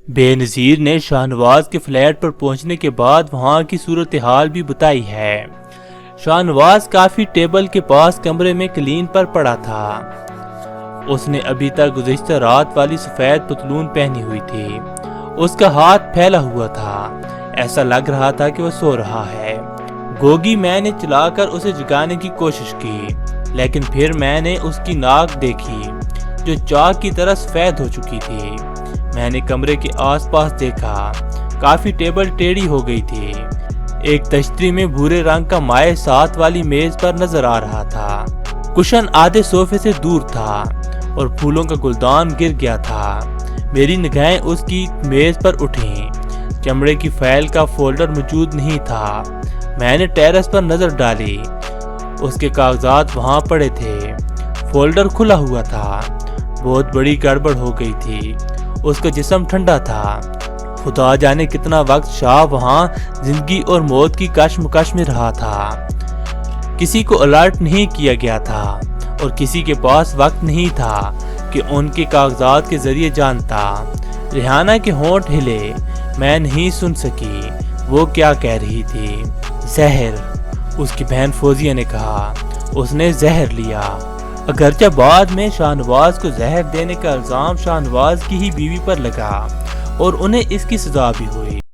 بے نظیر نے شاہنواز کے فلیٹ پر پہنچنے کے بعد وہاں کی صورتحال بھی بتائی ہے۔ شاہنواز کافی ٹیبل کے پاس کمرے میں قلین پر پڑا تھا۔ اس نے ابھی تک گزشتہ رات والی سفید پتلون پہنی ہوئی تھی۔ اس کا ہاتھ پھیلا ہوا تھا، ایسا لگ رہا تھا کہ وہ سو رہا ہے۔ گوگی میں نے چلا کر اسے جگانے کی کوشش کی، لیکن پھر میں نے اس کی ناک دیکھی جو چاک کی طرح سفید ہو چکی تھی۔ میں نے کمرے کے آس پاس دیکھا، کافی ٹیبل ٹیڑھی ہو گئی تھی۔ ایک تشتری میں بھورے رنگ کا مائع ساتھ والی میز پر نظر آ رہا تھا۔ کشن آدھے صوفے سے دور تھا اور پھولوں کا گلدان گر گیا تھا۔ میری نگاہیں اس کی میز پر اٹھیں۔ چمڑے کی فائل کا فولڈر موجود نہیں تھا۔ میں نے ٹیرس پر نظر ڈالی، اس کے کاغذات وہاں پڑے تھے۔ فولڈر کھلا ہوا تھا۔ بہت بڑی گڑبڑ ہو گئی تھی۔ اس کا جسم ٹھنڈا تھا۔ خدا جانے کتنا وقت شاہ وہاں زندگی اور موت کی کشمکش میں رہا تھا۔ کسی کو الرٹ نہیں کیا گیا تھا اور کسی کے پاس وقت نہیں تھا کہ ان کے کاغذات کے ذریعے جانتا۔ ریحانہ کے ہونٹ ہلے۔ میں نہیں سن سکی وہ کیا کہہ رہی تھی۔ زہر، اس کی بہن فوزیہ نے کہا۔ اس نے زہر لیا۔ اگرچہ بعد میں شاہنواز کو زہر دینے کا الزام شاہنواز کی ہی بیوی پر لگا اور انہیں اس کی سزا بھی ہوئی۔